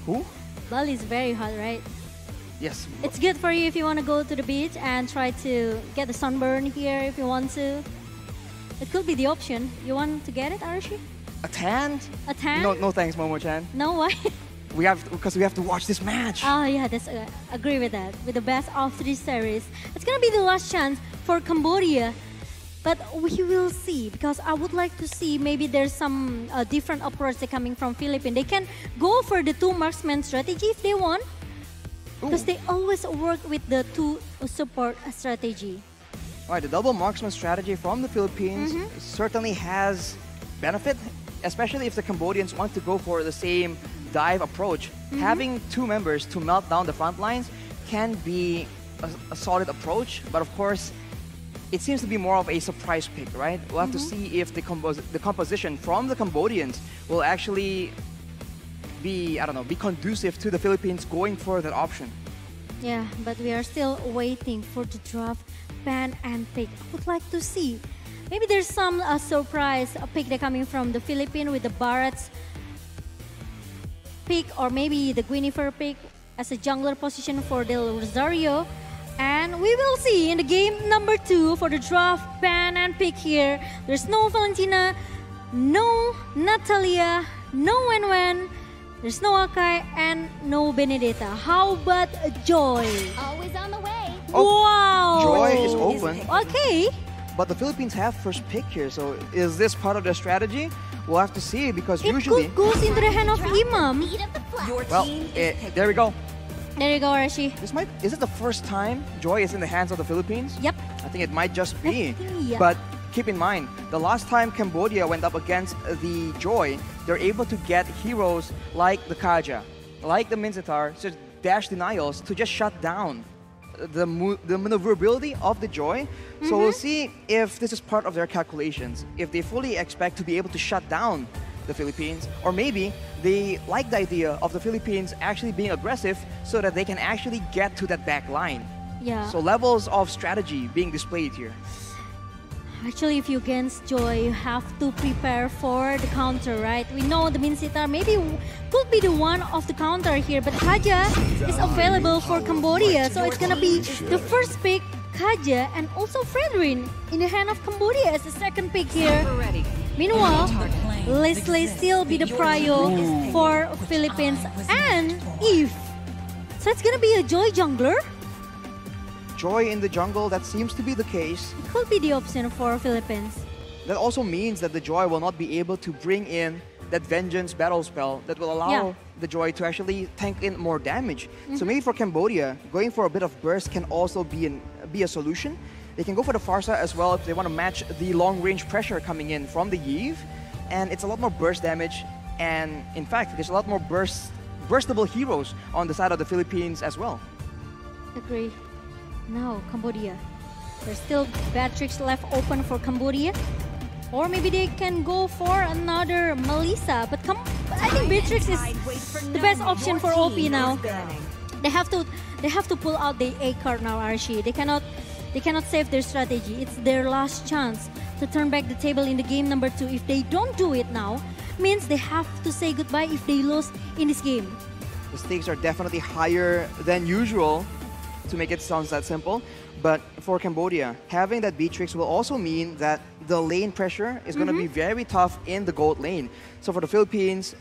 Who? Bali is very hot, right? Yes. It's good for you if you want to go to the beach and try to get the sunburn here if you want to. It could be the option. You want to get it, Arashi? A tan? A tan? No, no thanks, Momo-chan. No, why? Because we have to watch this match. Oh yeah, that's agree with that. With the best of 3 series, it's gonna be the last chance for Cambodia. But we will see, because I would like to see maybe there's some different approach coming from Philippines. They can go for the 2 marksman strategy if they want, because they always work with the 2 support strategy. All right, the double marksman strategy from the Philippines certainly has benefit, especially if the Cambodians want to go for the same dive approach. Having 2 members to melt down the front lines can be a solid approach, but of course, it seems to be more of a surprise pick, right? We'll have to see if the composition from the Cambodians will actually be, I don't know, be conducive to the Philippines going for that option. Yeah, but we are still waiting for the draft ban and pick. I would like to see. Maybe there's some surprise pick that coming from the Philippines with the Barrett's pick, or maybe the Guinevere pick as a jungler position for Del Rosario. And we will see in the game number 2 for the draft, ban, and pick here. There's no Valentina, no Natalia, no Wenwen, there's no Akai, and no Benedetta. How about Joy? Always on the way. Oh, wow! Joy is open. Okay. But the Philippines have first pick here, so is this part of their strategy? We'll have to see, because It usually... could goes into the hand of Imam. Well, there we go. There you go, Rashi. Is it the first time Joy is in the hands of the Philippines? Yep. I think it might just be. Yeah. But keep in mind, the last time Cambodia went up against the Joy, they're able to get heroes like the Kaja, like the Minzitar, so dash denials to just shut down the maneuverability of the Joy. So we'll see if this is part of their calculations, if they fully expect to be able to shut down the Philippines, or maybe they like the idea of the Philippines actually being aggressive so that they can actually get to that back line. Yeah. So levels of strategy being displayed here. Actually, if you against Joy, you have to prepare for the counter, right? We know the Minzitar maybe could be the one of the counter here, but Kaja is available for Cambodia, so it's gonna be the first pick, Kaja, and also Fredrin in the hand of Cambodia as the second pick here. Meanwhile, Leslie still be the prio for Philippines and Iesf. So it's gonna be a Joy jungler. Joy in the jungle, that seems to be the case. It could be the option for Philippines. That also means that the Joy will not be able to bring in that Vengeance battle spell that will allow the Joy to actually tank in more damage. So maybe for Cambodia, going for a bit of burst can also be a solution. They can go for the Farsa as well if they want to match the long-range pressure coming in from the Iesf. And it's a lot more burst damage. And in fact, there's a lot more burstable heroes on the side of the Philippines as well. Agree. Now, Cambodia. There's still bad tricks left open for Cambodia. Or maybe they can go for another Melissa. But I think Beatrix is the best option for OP now. They have to pull out the A card now, Archie. They cannot save their strategy. It's their last chance to turn back the table in the game number 2. If they don't do it now, means they have to say goodbye if they lose in this game. The stakes are definitely higher than usual, to make it sound that simple. But for Cambodia, having that Beatrix will also mean that the lane pressure is going to be very tough in the gold lane. So for the Philippines,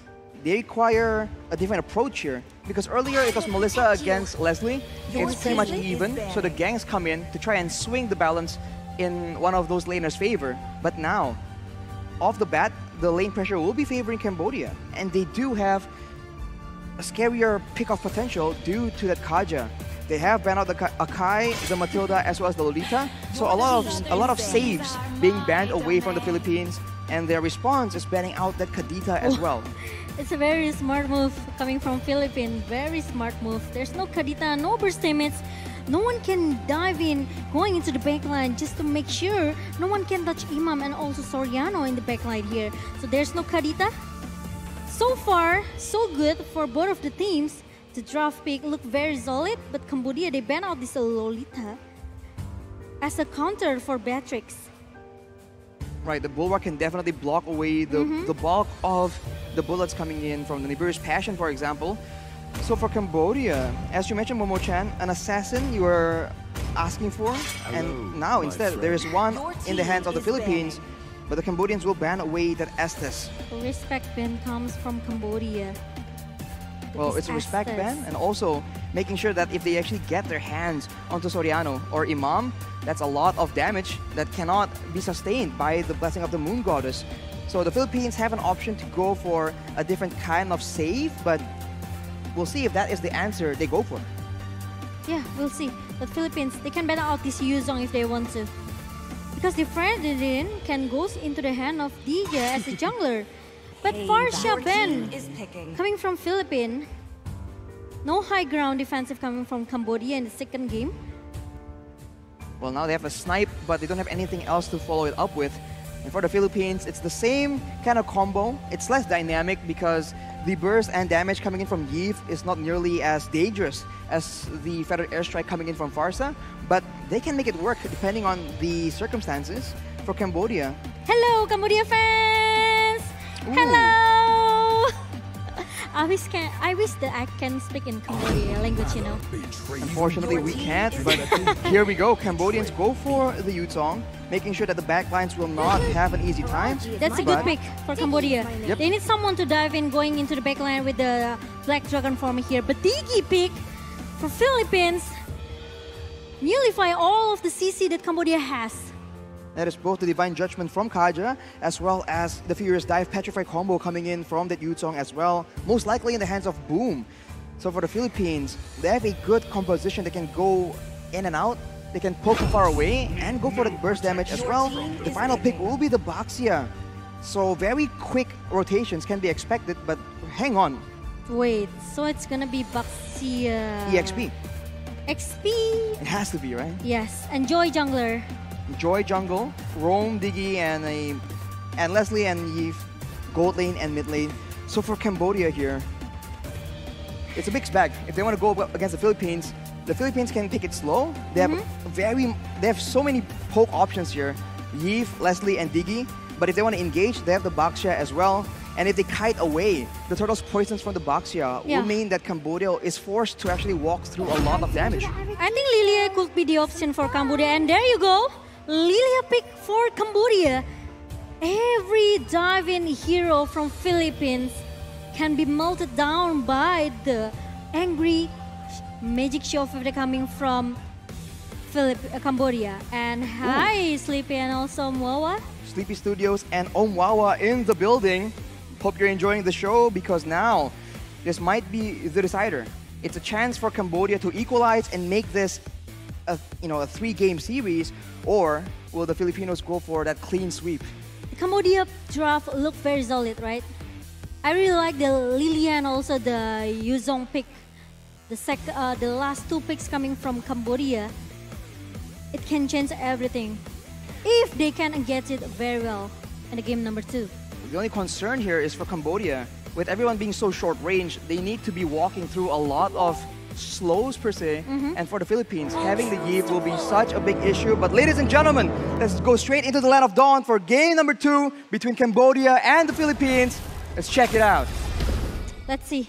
they require a different approach here. Because earlier it was Melissa against Leslie. It's pretty much even. So the gangs come in to try and swing the balance in one of those laners' favor. But now, off the bat, the lane pressure will be favoring Cambodia. And they do have a scarier pick-off potential due to that Kaja. They have banned out the Akai, the Matilda, as well as the Lolita. So a lot of saves being banned away from the Philippines. And their response is banning out that Kadita as well. It's a very smart move coming from Philippines. Very smart move. There's no Kadita, no burst damage. No one can dive in, going into the backline just to make sure no one can touch Imam and also Soriano in the backline here. So there's no Kadita. So far, so good for both of the teams. The draft pick looked very solid, but Cambodia, they ban out this Lolita as a counter for Beatrix. Right, the Bulwark can definitely block away the bulk of the bullets coming in from the Nibiru's Passion, for example. So for Cambodia, as you mentioned, Momo-chan, an assassin you were asking for, and now instead there is one in the hands of the Philippines, but the Cambodians will ban away that Estes. Respect ban comes from Cambodia. Well, it's a respect ban, and also making sure that if they actually get their hands onto Soriano or Imam, that's a lot of damage that cannot be sustained by the blessing of the Moon Goddess. So the Philippines have an option to go for a different kind of save, but we'll see if that is the answer they go for. Yeah, we'll see. But Philippines, they can ban out this Yuzong if they want to. Because the Ferdinand can go into the hand of Dija as a jungler. But Farsha Ben coming from Philippines. No high ground defensive coming from Cambodia in the second game. Well, now they have a snipe, but they don't have anything else to follow it up with. And for the Philippines, it's the same kind of combo. It's less dynamic because the burst and damage coming in from Iesf is not nearly as dangerous as the feathered airstrike coming in from Farsa, but they can make it work depending on the circumstances. For Cambodia. Hello, Cambodia fans! Ooh. Hello! I wish that I can speak in Cambodia language, you know. Unfortunately, we can't, but here we go. Cambodians go for the Yuzong, making sure that the backlines will not have an easy time. That's a good pick for Cambodia. Yep. They need someone to dive in going into the backline with the Black Dragon form here. But Digi pick for Philippines nullify all of the CC that Cambodia has. That is both the Divine Judgment from Kaja, as well as the Furious Dive Petrify combo coming in from that Yuzong as well, most likely in the hands of Boom. So for the Philippines, they have a good composition. They can go in and out, they can poke from far away, and go for the burst damage as well. The final pick will be the Baxia. So very quick rotations can be expected, but hang on. Wait, so it's gonna be Baxia... EXP. XP? It has to be, right? Yes, enjoy jungler. Joy jungle, Rome, Diggy, and Leslie and Iesf, gold lane and mid lane. So for Cambodia here, it's a mixed bag. If they want to go up against the Philippines can take it slow. They have so many poke options here, Iesf, Leslie, and Diggy. But if they want to engage, they have the Baxia as well. And if they kite away, the turtle's poisons from the Baxia will mean that Cambodia is forced to actually walk through a lot of damage. I think Lilia could be the option for Cambodia. And there you go. Lilia pick for Cambodia. Every dive-in hero from Philippines can be melted down by the angry magic show coming from Cambodia. And hi, Sleepy and also Moa. Sleepy Studios and Omwawa in the building. Hope you're enjoying the show because now this might be the decider. It's a chance for Cambodia to equalize and make this a 3-game series, or will the Filipinos go for that clean sweep? The Cambodia draft looked very solid, right? I really like the Lilia and also the Yuzong pick. The last two picks coming from Cambodia. It can change everything if they can get it very well in the game number 2. The only concern here is for Cambodia. With everyone being so short range, they need to be walking through a lot of slows per se. And for the Philippines, having the Iesf will be such a big issue. But ladies and gentlemen, let's go straight into the Land of Dawn for game number 2 between Cambodia and the Philippines. Let's check it out. Let's see.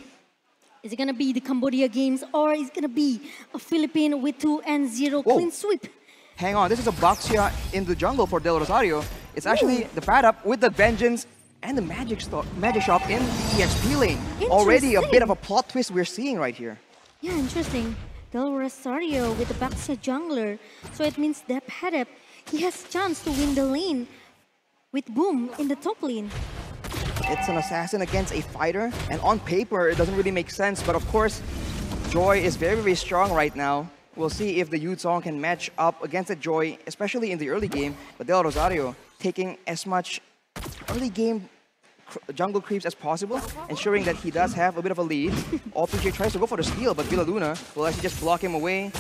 Is it gonna be the Cambodia games or is it gonna be a Philippine with 2-0 clean sweep? Hang on, this is a Baxia in the jungle for Del Rosario. It's actually the Fat Up with the Vengeance and the Magic Shop in the EXP lane. Already a bit of a plot twist we're seeing right here. Yeah, interesting. Del Rosario with the Baxia jungler. So it means that Padep, he has a chance to win the lane with Boom in the top lane. It's an assassin against a fighter, and on paper it doesn't really make sense, but of course Joy is very, very strong right now. We'll see if the Yuzong can match up against the Joy, especially in the early game. But Del Rosario taking as much early game jungle creeps as possible, ensuring that he does have a bit of a lead. OPJ tries to go for the steal, but Villaluna will actually just block him away.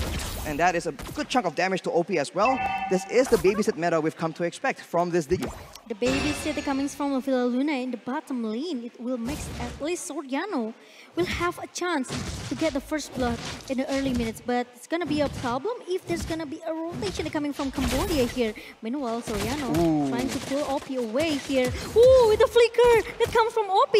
And that is a good chunk of damage to OP as well. This is the babysit meta we've come to expect from this Diggy. The baby city coming from Villa Luna in the bottom lane. It will make at least Soriano will have a chance to get the first blood in the early minutes. But it's gonna be a problem if there's gonna be a rotation coming from Cambodia here. Meanwhile, Soriano trying to pull OP away here. Ooh, with the flicker that comes from OP.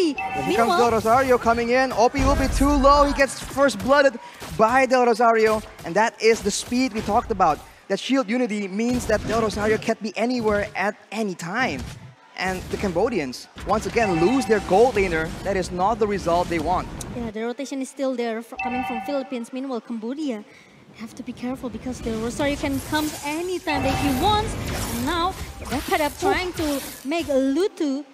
Here comes Del Rosario coming in. OP will be too low. He gets first blooded by Del Rosario. And that is the speed we talked about. That shield unity means that Del Rosario can't be anywhere at any time. And the Cambodians, once again, lose their gold laner. That is not the result they want. Yeah, the rotation is still there coming from Philippines. Meanwhile, Cambodia have to be careful because Del Rosario can come anytime that he wants. And now, Redhead trying to make Lutu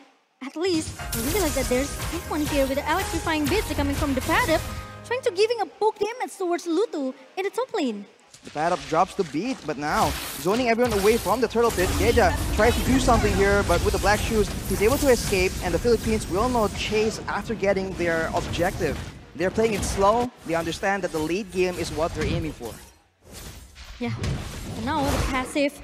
at least. I really like that there's someone here with the electrifying bits coming from the Padap, trying to giving a poke damage towards Lutu in the top lane. The pad-up drops the beat, but now zoning everyone away from the turtle pit. Geja tries to do something here, but with the black shoes, he's able to escape, and the Philippines will not chase after getting their objective. They're playing it slow. They understand that the late game is what they're aiming for. Yeah, and now the passive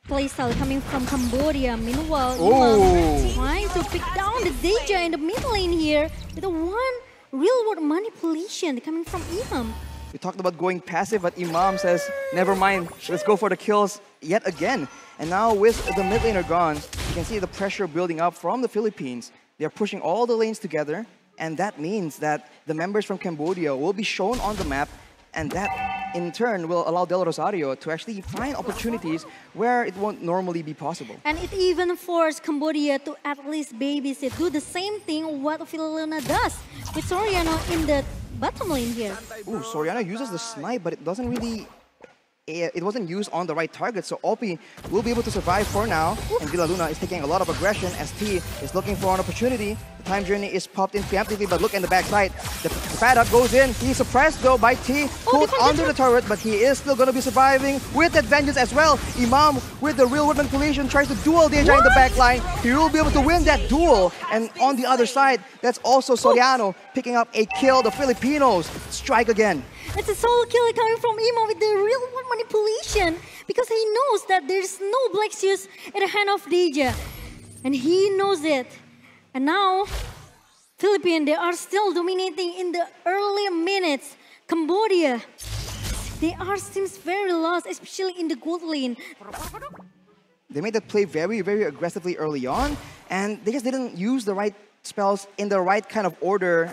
playstyle coming from Cambodia. Meanwhile, Imam trying to pick down the Deja in the mid lane here with a one real-world manipulation coming from Imam. We talked about going passive, but Imam says, never mind, let's go for the kills yet again. And now with the mid laner gone, you can see the pressure building up from the Philippines. They're pushing all the lanes together, and that means that the members from Cambodia will be shown on the map, and that in turn will allow Del Rosario to actually find opportunities where it won't normally be possible. And it even forced Cambodia to at least babysit, do the same thing what Villaluna does with Soriano in the bottom lane here. Ooh, Soriano uses the snipe, but it doesn't really... It wasn't used on the right target, so OP will be able to survive for now. And Villaluna is taking a lot of aggression as T is looking for an opportunity. The time journey is popped in preemptively, but look in the backside. The pad up goes in. He's suppressed though by T. Pulled under the turret, but he is still going to be surviving with that vengeance as well. Imam with the real world manipulation tries to duel Deja in the backline. He will be able to win that duel. And on the other side, that's also Soriano picking up a kill. The Filipinos strike again. It's a solo kill coming from Imam with the real world manipulation because he knows that there's no black shoes in the hand of Deja. And he knows it. And now, Philippines, they are still dominating in the early minutes. Cambodia, they are seems very lost, especially in the gold lane. They made that play very, very aggressively early on, and they just didn't use the right spells in the right kind of order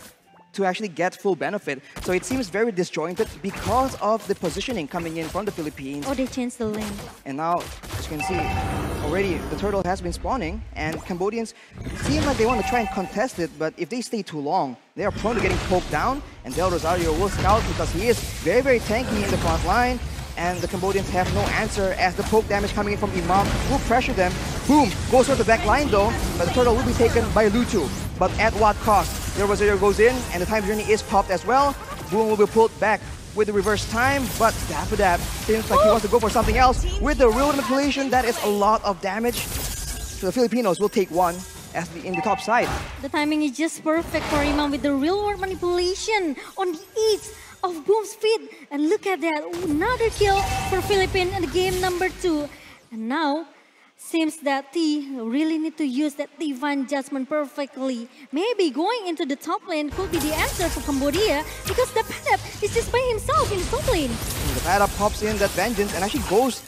to actually get full benefit. So it seems very disjointed because of the positioning coming in from the Philippines. Oh, they changed the lane. And now, as you can see, already the turtle has been spawning, and Cambodians seem like they want to try and contest it, but if they stay too long, they are prone to getting poked down, and Del Rosario will scout because he is very, very tanky in the front line, and the Cambodians have no answer as the poke damage coming in from Imam will pressure them. Boom! Goes for the back line though, but the turtle will be taken by Lutu. But at what cost? Del Rosario goes in, and the time journey is popped as well. Boom will be pulled back with the reverse time, but Dappadap seems like he wants to go for something else. With the real manipulation, that is a lot of damage. So the Filipinos will take one as in the top side. The timing is just perfect for Imam with the real world manipulation on the edge of Boom's feet. And look at that, another kill for Philippines in the game number 2. And now, seems that T really need to use that divine judgment perfectly. Maybe going into the top lane could be the answer for Cambodia because the Padap is just by himself in the top lane. And the Padap pops in that vengeance and actually goes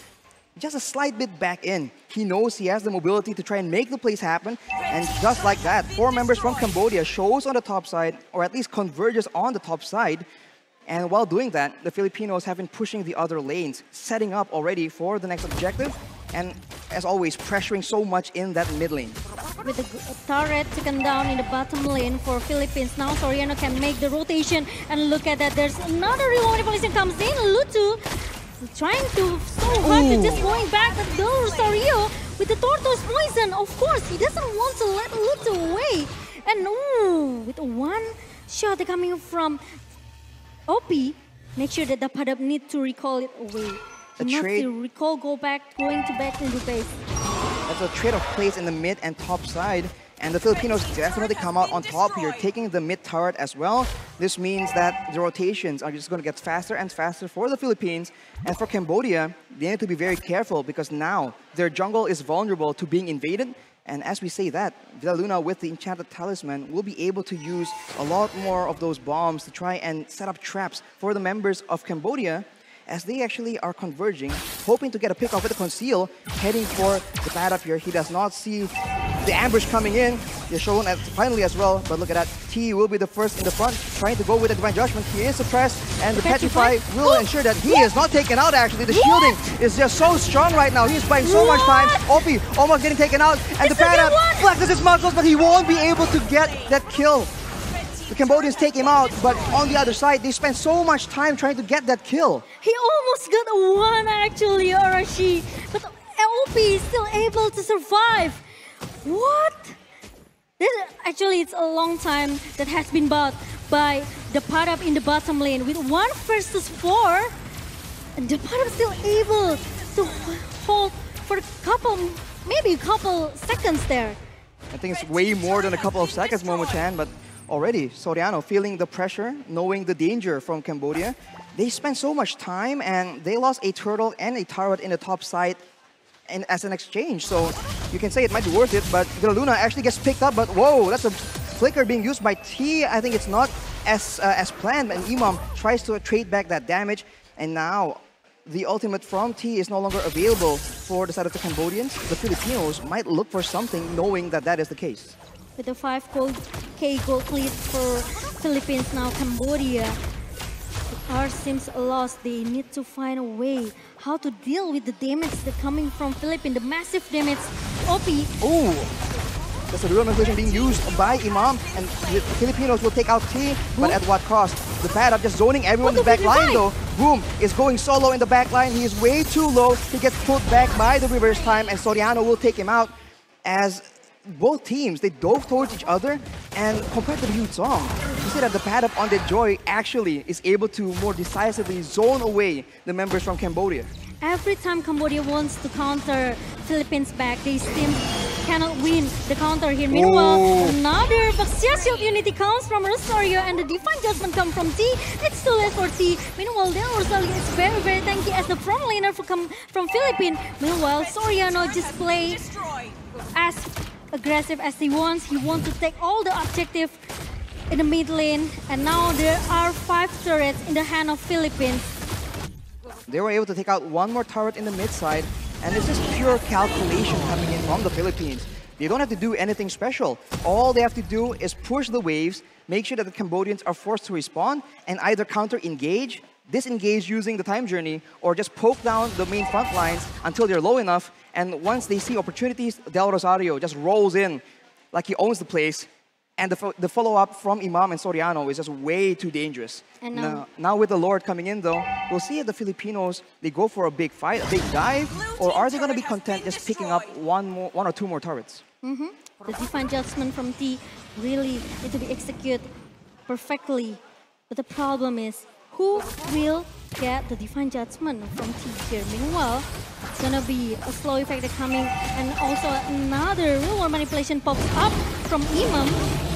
just a slight bit back in. He knows he has the mobility to try and make the plays happen. And just like that, 4 members from Cambodia shows on the top side, or at least converges on the top side. And while doing that, the Filipinos have been pushing the other lanes, setting up already for the next objective. And as always, pressuring so much in that mid lane. With the turret taken down in the bottom lane for Philippines, now Soriano can make the rotation. And look at that, there's another real manipulation comes in. Lutu trying to so hard to just going back, but Del Rosario with the tortoise poison. Of course, he doesn't want to let Lutu away. And ooh, with one shot coming from OP, make sure that the Padap need to recall it away. A trade to recall, going to back into base. That's a trade of plays in the mid and top side. And the Filipinos definitely come out on top here, taking the mid turret as well. This means that the rotations are just going to get faster and faster for the Philippines. And for Cambodia, they need to be very careful because now their jungle is vulnerable to being invaded. And as we say that, Villaluna with the Enchanted Talisman will be able to use a lot more of those bombs to try and set up traps for the members of Cambodia as they actually are converging, hoping to get a pick off with the Conceal, heading for the pad up here. He does not see the ambush coming in. They're shown as finally as well, but look at that. T will be the first in the front, trying to go with the Divine Judgment. He is suppressed, and the Petrify will ensure that he is not taken out actually. The shielding is just so strong right now. He's buying so much time. Opie almost getting taken out, and the pad up flexes his muscles, but he won't be able to get that kill. The Cambodians take him out, but on the other side, they spend so much time trying to get that kill. He almost got a one actually, Arashi, but LP is still able to survive. What? Actually, it's a long time that has been bought by the Padap in the bottom lane with 1 versus 4. And the Padap still able to hold for a couple, maybe a couple seconds there. I think it's way more than a couple of seconds, Momo-chan, but already Soriano feeling the pressure, knowing the danger from Cambodia. They spent so much time and they lost a turtle and a turret in the top side and as an exchange. So you can say it might be worth it, but Villaluna actually gets picked up, but whoa, that's a flicker being used by T. I think it's not as planned, and Imam tries to trade back that damage, and now the ultimate from T is no longer available for the side of the Cambodians. The Filipinos might look for something knowing that that is the case. With the 5K gold lead for Philippines now, Cambodia. R seems lost. They need to find a way how to deal with the damage that's coming from Philippines, the massive damage. OP. Oh, that's a real manipulation being used by Imam, and the Filipinos will take out T, but at what cost? The pad up just zoning everyone in the back line though. Boom is going solo in the back line. He is way too low. He gets pulled back by the reverse time, and Soriano will take him out as both teams, they dove towards each other, and compared to the Yu Song, you see that the pad up on the Joy actually is able to more decisively zone away the members from Cambodia. Every time Cambodia wants to counter Philippines back, they still cannot win the counter here. Meanwhile, another Baxia Shield unity comes from Rosario, and the Divine Judgment comes from T. It's too late for T. Meanwhile, then Rosario is very, very tanky as the front laner from Philippines. Meanwhile, Soriano just plays as aggressive as he wants. He wants to take all the objective in the mid lane, and now there are 5 turrets in the hand of Philippines. They were able to take out one more turret in the mid side, and it's just pure calculation coming in from the Philippines. They don't have to do anything special. All they have to do is push the waves, make sure that the Cambodians are forced to respawn, and either counter-engage, disengage using the time journey, or just poke down the main front lines until they're low enough. And once they see opportunities, Del Rosario just rolls in like he owns the place. And the follow-up from Imam and Soriano is just way too dangerous. And now with the Lord coming in though, we'll see if the Filipinos, they go for a big fight, a big dive, or are they going to be content just picking up one or two more turrets? The Divine Judgment from T really need to be executed perfectly. But the problem is, who will get the Divine Judgment from T here? Meanwhile, it's gonna be a slow effect coming, and also another real world manipulation pops up from Imam,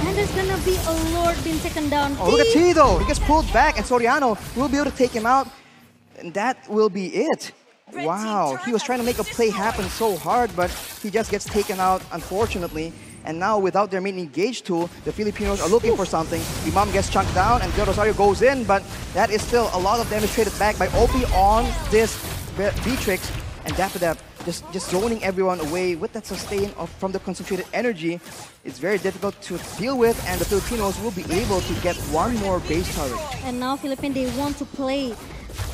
and there's gonna be a Lord being taken down. Oh, look at T though! He gets pulled back, and Soriano will be able to take him out, and that will be it. Wow, he was trying to make a play happen so hard, but he just gets taken out, unfortunately. And now, without their main engage tool, the Filipinos are looking for something. Imam gets chunked down, and Del Rosario goes in, but that is still a lot of damage traded back by OP on this Beatrix. And Dapper just zoning everyone away with that sustain from the concentrated energy. It's very difficult to deal with, and the Filipinos will be able to get one more base turret. And now Philippines, they want to play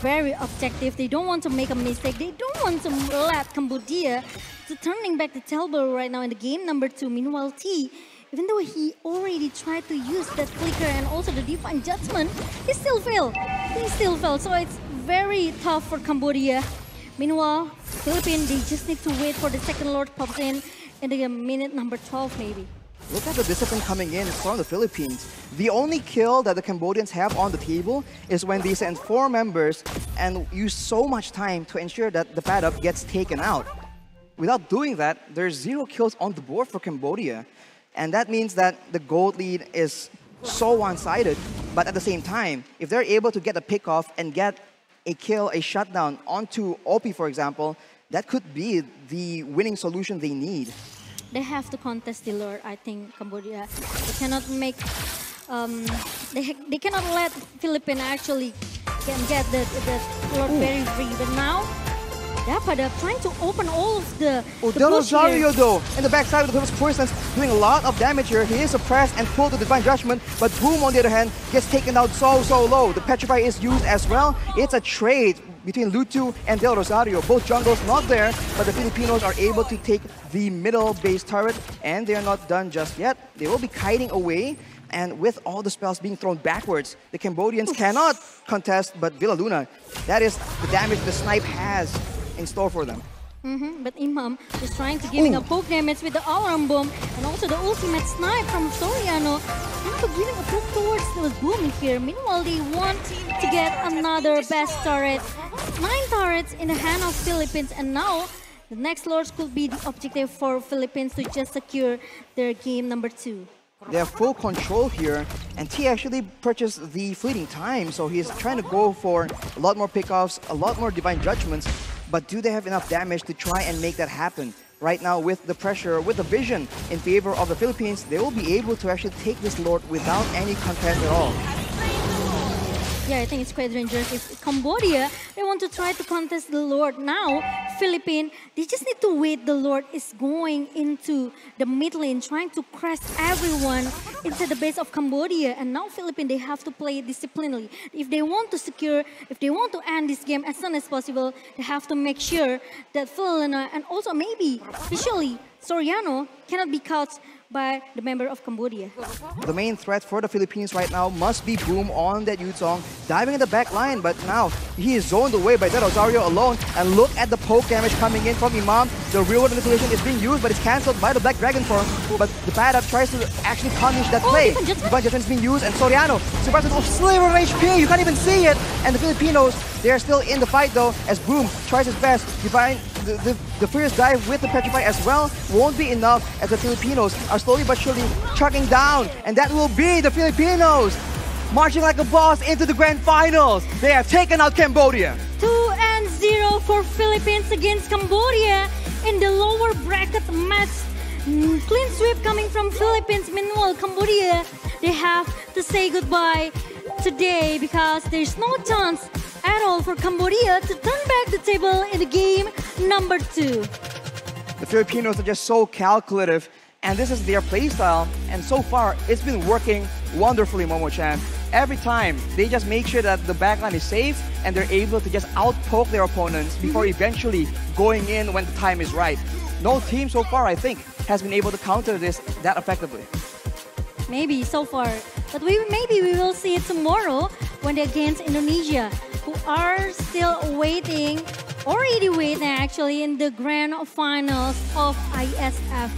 very objective. They don't want to make a mistake. They don't want to let Cambodia to turning back the tailball right now in the game number 2. Meanwhile, T, even though he already tried to use that flicker and also the Divine Judgment, he still failed. He still failed. So it's very tough for Cambodia. Meanwhile, Philippines, they just need to wait for the second Lord pops in the minute number 12 maybe. Look at the discipline coming in from the Philippines. The only kill that the Cambodians have on the table is when they send 4 members and use so much time to ensure that the pad up gets taken out. Without doing that, there's 0 kills on the board for Cambodia. And that means that the gold lead is so one-sided. But at the same time, if they're able to get a pick-off and get a kill, a shutdown onto OP, for example, that could be the winning solution they need. They have to contest the Lord, I think, Cambodia. They cannot make, they cannot let Philippines actually can get the Lord very free. But now, they're trying to open all of the Del bush here. Rosario, though, in the backside of the Poisons, doing a lot of damage here. He is suppressed and pulled to Divine Judgment, but Boom, on the other hand, gets taken out so low. The Petrify is used as well. It's a trade between Lutu and Del Rosario. Both jungles not there, but the Filipinos are able to take the middle base turret, and they are not done just yet. They will be kiting away, and with all the spells being thrown backwards, the Cambodians cannot contest, but Villa Luna, that is the damage the snipe has in store for them. But Imam is trying to giving a poke damage with the alarm bomb and also the ultimate snipe from Soriano. Now giving a poke towards the Boom here. Meanwhile, they want to get another best turret. 9 turrets in the hand of Philippines, and now the next Lords could be the objective for Philippines to just secure their game number 2. They have full control here, and T actually purchased the fleeting time, so he's trying to go for a lot more pickoffs, a lot more Divine Judgments, but do they have enough damage to try and make that happen? Right now, with the pressure, with the vision in favor of the Philippines, they will be able to actually take this Lord without any contest at all. Yeah, I think it's quite dangerous. If Cambodia, they want to try to contest the Lord now, Philippines, they just need to wait. The Lord is going into the mid lane, trying to crush everyone into the base of Cambodia. And now Philippines, they have to play disciplinedly. If they want to secure, if they want to end this game as soon as possible, they have to make sure that Philina and also maybe, especially Soriano, cannot be caught by the member of Cambodia. The main threat for the Philippines right now must be Boom on that Yuzong, diving in the back line, but now he is zoned away by Del Rosario alone, and look at the poke damage coming in from Imam. The real-world manipulation is being used, but it's cancelled by the Black Dragon form, but the bad up tries to actually punish that play. Divine Judgment is being used, and Soriano survives with a sliver of HP, you can't even see it, and the Filipinos, they are still in the fight though, as Boom tries his best. The first dive with the Petrify as well won't be enough, as the Filipinos are slowly but surely chugging down, and that will be the Filipinos marching like a boss into the grand finals. They have taken out Cambodia. 2-0 for Philippines against Cambodia in the lower bracket match. Clean sweep coming from Philippines. Meanwhile, Cambodia, they have to say goodbye today because there's no chance at all for Cambodia to turn back the table in the game number 2. The Filipinos are just so calculative, and this is their playstyle, and so far it's been working wonderfully, Momo-chan. Every time they just make sure that the backline is safe and they're able to just outpoke their opponents before eventually going in when the time is right. No team so far, I think, has been able to counter this that effectively. Maybe so far, but maybe we will see it tomorrow when they're against Indonesia, who are still waiting, already waiting actually, in the grand finals of Iesf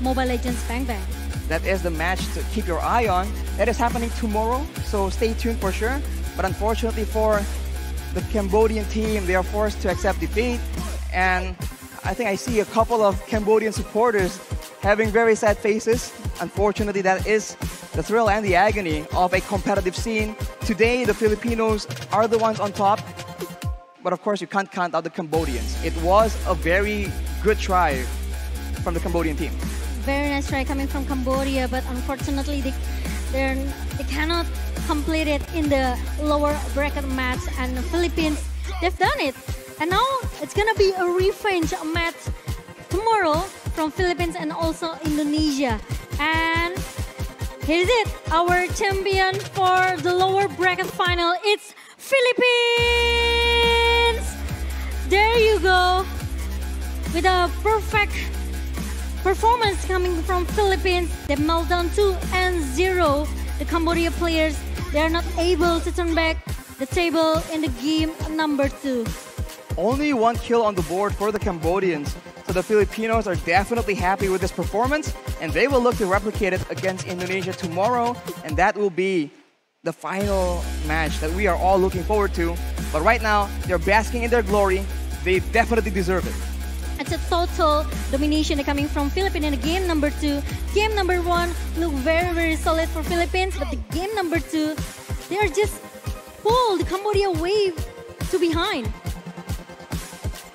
Mobile Legends Bang Bang. That is the match to keep your eye on. That is happening tomorrow, so stay tuned for sure. But unfortunately for the Cambodian team, they are forced to accept defeat. And I think I see a couple of Cambodian supporters having very sad faces. Unfortunately, that is the thrill and the agony of a competitive scene. Today, the Filipinos are the ones on top. But of course, you can't count out the Cambodians. It was a very good try from the Cambodian team. Very nice try coming from Cambodia, but unfortunately, they cannot complete it in the lower bracket match. And the Philippines, they've done it. And now it's gonna be a revenge match tomorrow from Philippines and also Indonesia. And here's it, our champion for the lower bracket final. It's Philippines! There you go. With a perfect performance coming from Philippines. They melt down 2-0. The Cambodia players, they are not able to turn back the table in the game number 2. Only 1 kill on the board for the Cambodians. So the Filipinos are definitely happy with this performance, and they will look to replicate it against Indonesia tomorrow, and that will be the final match that we are all looking forward to. But right now, they're basking in their glory. They definitely deserve it. It's a total domination coming from Philippines in game number 2. Game number 1 look very, very solid for Philippines, but the game number 2, they are just pulled Cambodia way to behind.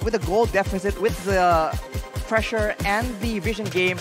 With the goal deficit, with the pressure and the vision game,